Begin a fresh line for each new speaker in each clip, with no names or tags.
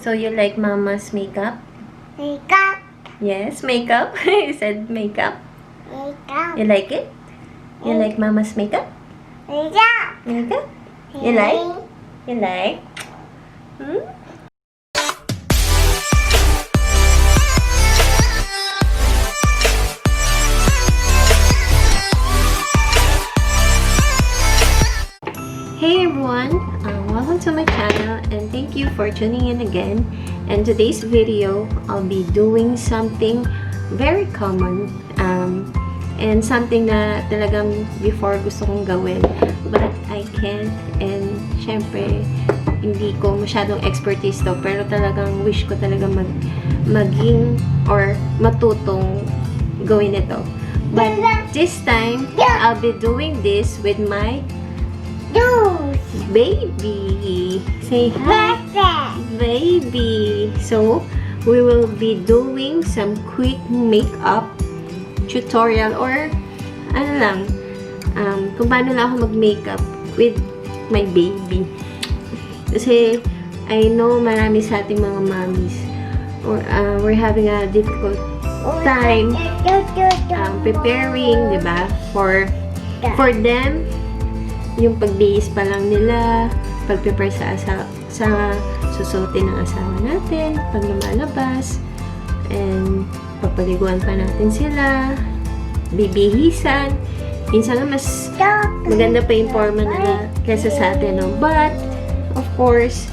So you like Mama's makeup?
Makeup.
Yes, makeup. You said makeup.
Makeup.
You like it? You like Mama's makeup?
Makeup.
Makeup? You like? You like? Hmm? Hey everyone, welcome to my channel and thank you for tuning in again. And today's video, I'll be doing something very common and something na talagang before gusto kong gawin but I can't, and syempre hindi ko masyadong expertise to, pero talagang wish ko talaga maging or matutong gawin ito. But this time, I'll be doing this with my baby. Say hi, baby. So we will be doing some quick makeup tutorial or ano lang, kung paano lang ako mag-makeup with my baby. Kasi I know marami sa ating mga mommies or we're having a difficult time preparing, diba, for them. Yung pagbihis pa lang nila, pag-prepare sa susuotin ng asawa natin, pag lumalabas, and papaliguan pa natin sila, bibihisan. Minsan nga mas maganda pa yung forma nila kaysa sa atin, no? But, of course,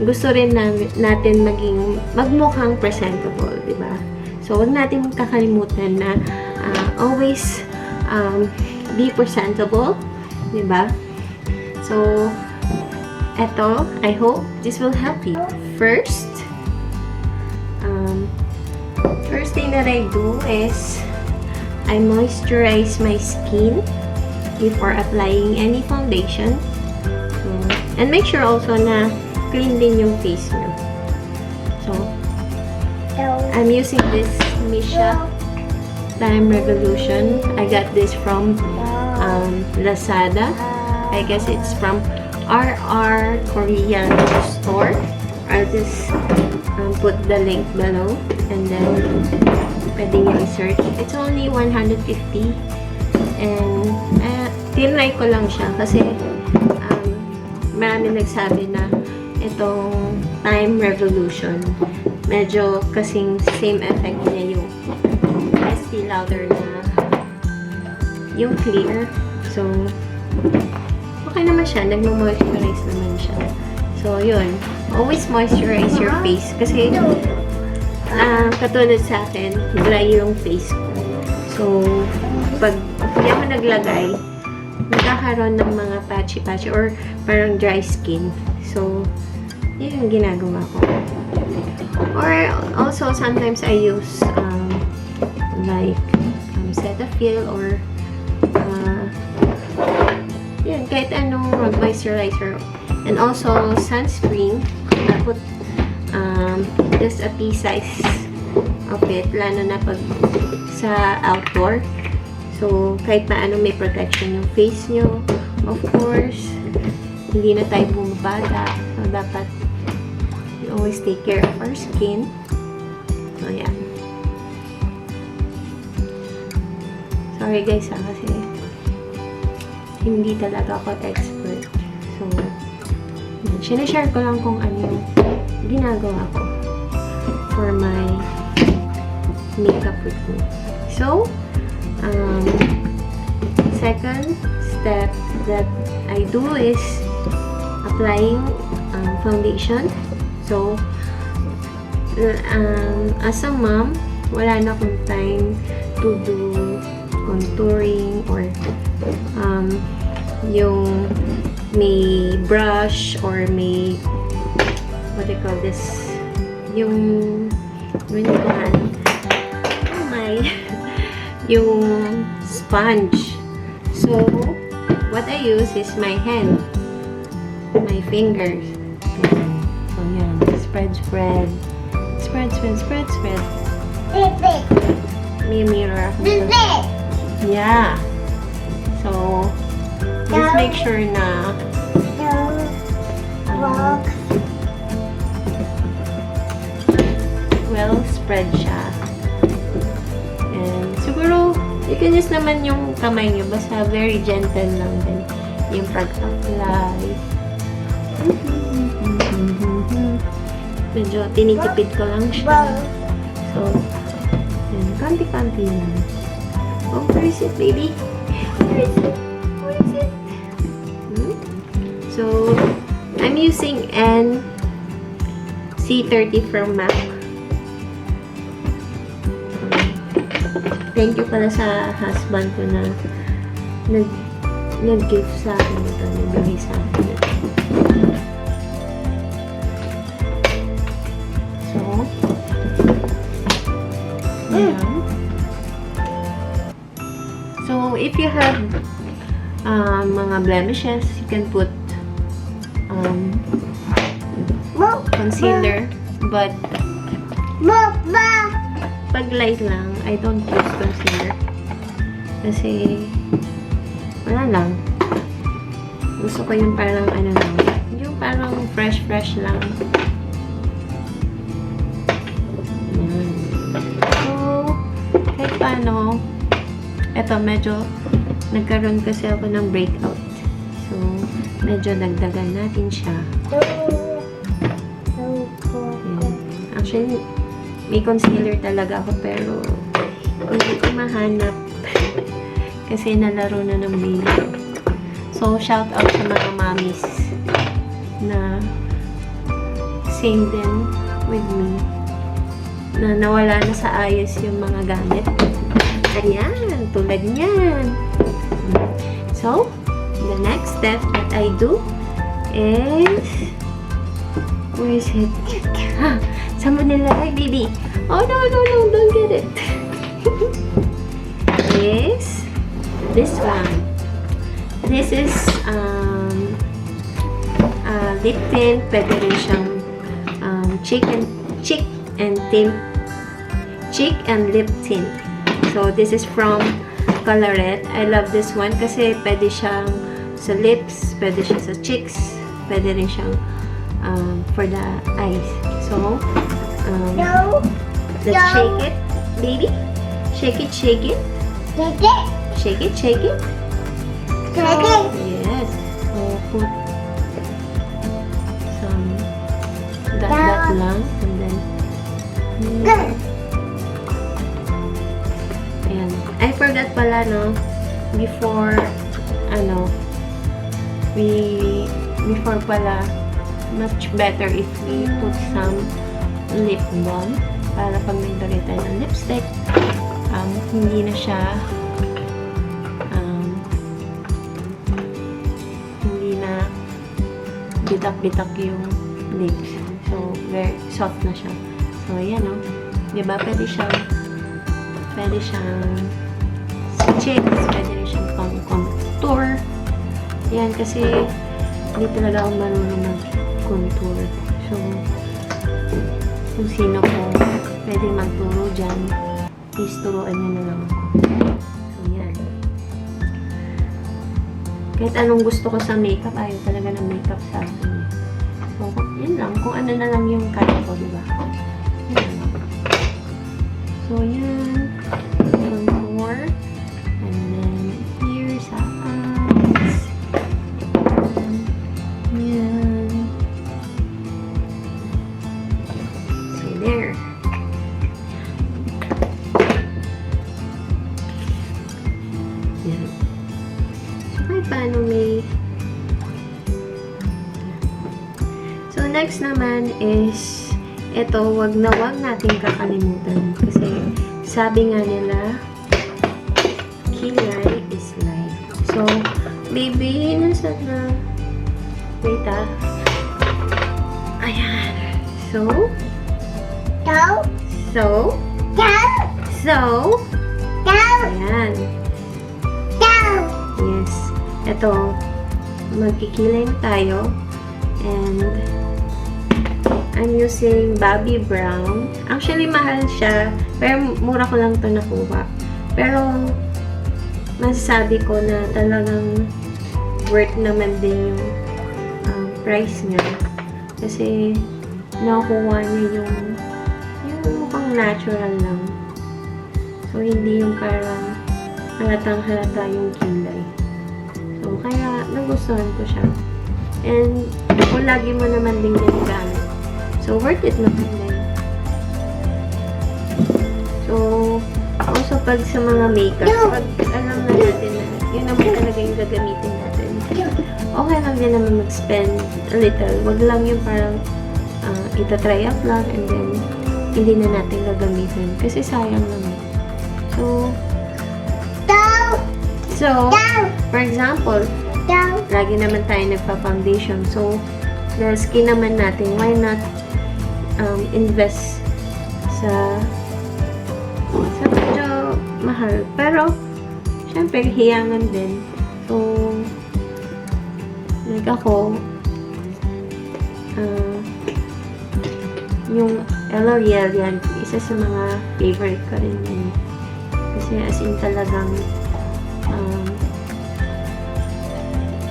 gusto rin natin magmukhang presentable, diba? So, wag natin kakalimutan na always be presentable, diba? So, eto, I hope this will help you. First thing that I do is I moisturize my skin before applying any foundation. And make sure also na clean din yung face nyo. So, I'm using this Misha Time Revolution. I got this from Lazada. I guess it's from RR Korean store. I'll just put the link below and then pwede nyo i-search. It's only 150 and tinry ko lang siya kasi marami nagsabi na itong Time Revolution medyo kasing same effect niya yung Estee Lauder na yung clear. So, okay naman siya. Nagmo-moisturize naman siya. So, yun. Always moisturize your face. Kasi, katulad sa akin, dry yung face ko. So, pag hindi ako naglagay, nagkakaroon ng mga patchy-patchy or parang dry skin. So, yun yung ginagawa ko. Or, also, sometimes I use like Cetaphil or yun, kahit anong moisturizer. And also, sunscreen. I put just a pea size of it, lalo na pag sa outdoor. So, kahit paano may protection yung face nyo. Of course, hindi na tayo bumabata. So, dapat we always take care of our skin. So, yan. Sorry guys, kasi hindi talaga ako expert. So, sinashare ko lang kung ano yung ginagawa ko for my makeup routine. So, second step that I do is applying foundation. So, as a mom, wala na akong time to do contouring or yung may brush or may what do you call this, yung yung sponge. So what I use is my hand, my fingers. So yan, spread may mirror ako. Yeah. So, just make sure na spread siya. And siguro, you can use naman yung kamay nyo. Basta very gentle lang din yung pag-apply. Medyo tinitipid ko lang siya. So, yan. Kanti-kanti lang. Oh, where is it, baby? Where is it? Where is it? So, I'm using C30 from MAC. Thank you pala sa husband ko na nag-gift sa akin ito. Nagbigay sa akin ito. So, ayan. So, if you have mga blemishes, you can put concealer. But, pag light lang, I don't use concealer. Kasi, wala lang. Gusto ko yung parang ano lang. Yung parang fresh lang. Ayan. So, kahit paano, eto medyo nagkaroon kasi ako ng breakout. So, medyo dagdagan natin siya. Ayan. Actually, may concealer talaga ako pero hindi ko mahanap kasi nalaro na ng baby. So, shout out sa mga mommies na same din with me na nawala na sa ayos yung mga gamit. Ayan, tulad niyan. So, the next step that I do is where is it? Saan mo nilagay, baby? Oh, no, don't get it. Is this one. This is lip tint. Pwede rin siyang cheek and lip tint. So, this is from Colorette. I love this one kasi pwede siyang sa lips, pwede siya sa cheeks, pwede rin siyang for the eyes. So, let's shake it, baby. Shake it. Shake it. Yes. So, put some that lang and then ayan. I forgot pala, no? Before pala, much better if we put some lip balm para pag may dali tayo ng lipstick, hindi na siya hindi na bitak-bitak yung lips. So, very soft na siya. So, ayan, no? Diba? Pwede siyang sa cheeks, pwede rin siyang pang-contour. Yan, kasi hindi talaga ako marunong mag-contour. So, kung sino po pwede magturo dyan, please turuan nyo na lang ako. So, yan. Kahit anong gusto ko sa makeup, ayaw talaga ng makeup sa akin. So, yun lang. Kung ano na lang yung kaya ko, diba? Yan. So, yan. Contour. And then, here sa eyes. Yan. So, there. Yan. So, kahit paano may... So, next naman is ito, wag natin kakalimutan. Kasi, sabi nga nila, kilay is life. So, baby, nasa na? Wait, ayan. So, ayan. Yes. Ito, magkikilay tayo. And, I'm using Bobbi Brown. Actually, mahal siya. Pero, mura ko lang ito nakuha. Pero, masasabi ko na talagang worth naman din yung price niya. Kasi, nakuha niya yung mukhang ang natural lang. So, hindi yung parang halatang-halata yung kilay. So, kaya nagustuhan ko siya. And, kung lagi mo naman din ginagamit. So, worth it naman din. So, also pag sa mga makeup, pag alam na natin na yun naman talaga yung gagamitin natin. Okay lang din naman mag-spend a little. Wag lang yung parang itatry up lang and then hindi na natin gagamitin. Kasi sayang naman. So, for example, lagi naman tayo nagpa-foundation. So, the skin naman natin, why not invest sa medyo mahal. Pero, syempre, hiyangan din. So, like ako, yung L'Oreal yan, isa sa mga favorite ko rin yun. Kasi as in talagang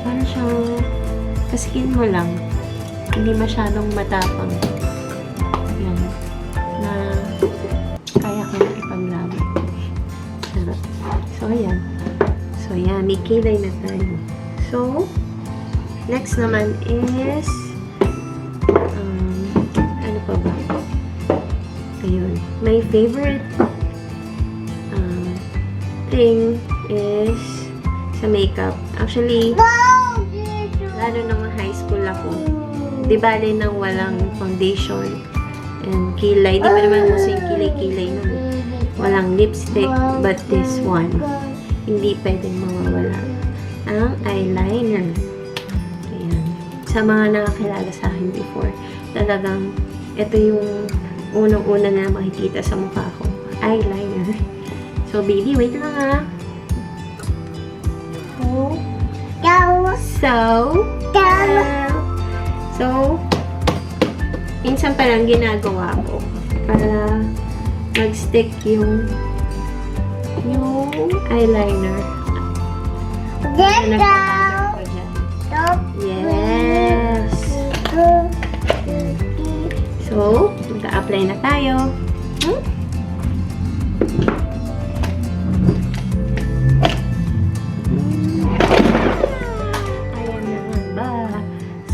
parang siyang kaskin mo lang. Hindi masyadong matapang. Yan. Na kaya ko yung ipaglaban. So, ayan. So, ayan. May kilay na tayo. So, next naman is ano pa ba? Ayun. My favorite thing is sa makeup. Actually, lalo nung high school ako, di bale nang walang foundation and kilay. Di ba naman gusto yung kilay-kilay nun. Walang lipstick, but this one, hindi pwedeng mawawala. Ang eyeliner. Ayan. Sa mga nakakilala sa akin before, talagang ito yung unang-una na makikita sa mukha ko. Eyeliner. So, baby, wait lang ha. So, minsan parang ginagawa ko para mag-stick yung eyeliner. Yes. So, mag-a-apply na tayo.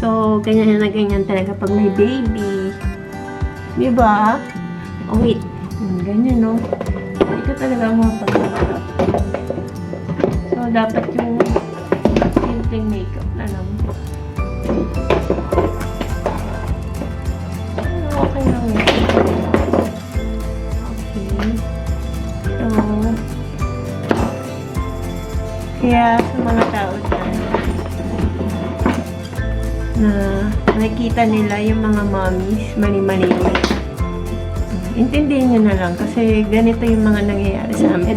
So, ganyan na ganyan talaga pag may baby. Diba? Oh, wait. Ganyan, no? Hindi ka talaga mapag-makeup. So, dapat yung simpleng makeup na lang. Okay lang yun. Okay. So, kaya sa mga tao dyan, na nakikita nila yung mga mommies, mali-mali. Intindihin nyo na lang kasi ganito yung mga nangyayari sa amin.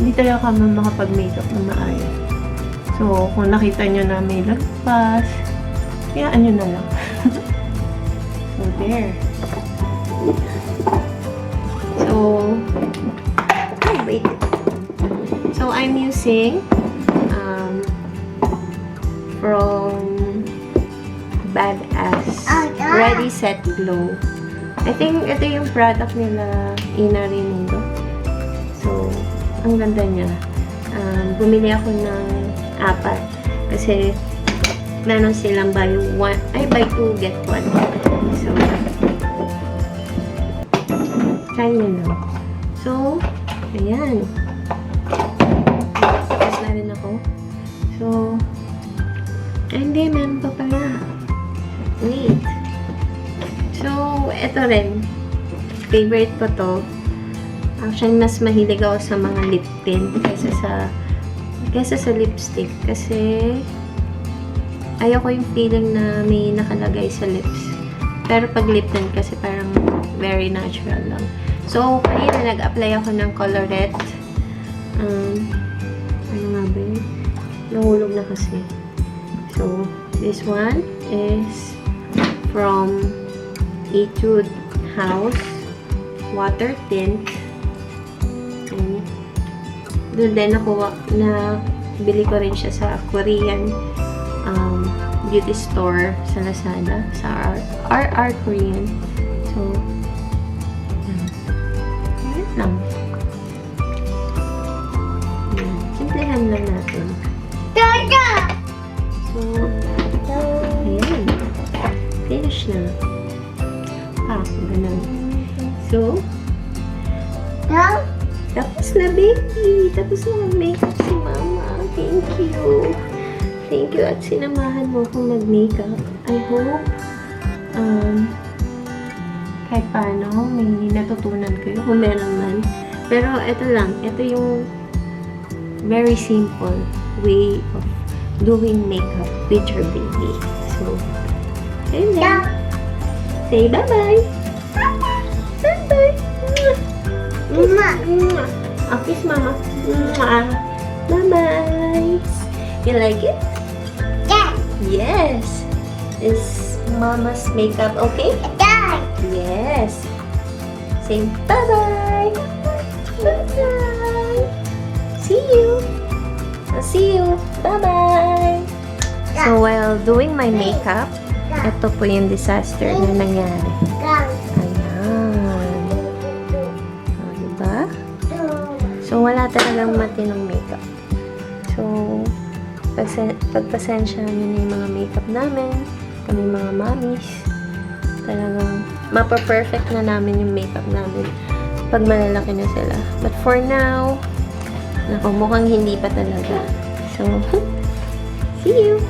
Hindi talaga kami makapag-makeup na maayos. So, kung nakita nyo na may lagpas, kayaan nyo na lang. So, there. So, wait. So, I'm using from Badass Ready Set Glow. I think ito yung product nila Ina Raimundo. So, ang ganda niya. Bumili ako ng 4 kasi meron silang buy 2 get 1. So, try nyo lang. So, ayan. Tapos na rin ako. So, hindi, meron pa pala. Wait. So, ito rin. Favorite ko to. Actually, mas mahilig ako sa mga lip tint kaysa sa lipstick. Kasi, ayoko yung feeling na may nakalagay sa lips. Pero pag lip tint kasi parang very natural lang. So, kanina nag-apply ako ng Colorette. Ano nga ba yun? Nahulog na kasi. So, this one is from Etude House Water Tint. And doon din ako bili ko rin siya sa Korean beauty store sa Lazada, sa RR Korean. So, lang. Ayan. Simplihan lang natin. So, ayan. Finish na. Ganun. So, tapos na, baby. Tapos na mag-makeup si mama. Thank you. Thank you at sinamahan mo akong mag-makeup. I hope, kahit paano, may natutunan kayo kung meron man. Pero, ito lang. Ito yung very simple way of doing makeup with your baby. So, ayun lang. Say bye-bye. Bye-bye. Kiss mama. Bye-bye. You like it? Yes. Is mama's makeup okay? Yes. Say bye-bye. Bye-bye. See you. I'll see you. Bye-bye. So, while doing my makeup, ito po yung disaster na nangyari. Ayan. O, diba? So, wala talagang matinong makeup. So, pagpasensya nyo na yung mga makeup namin, kami mga mommies, talagang mapa-perfect na namin yung makeup namin pag malalaki na sila. But for now, naku, mukhang hindi pa talaga. So, see you!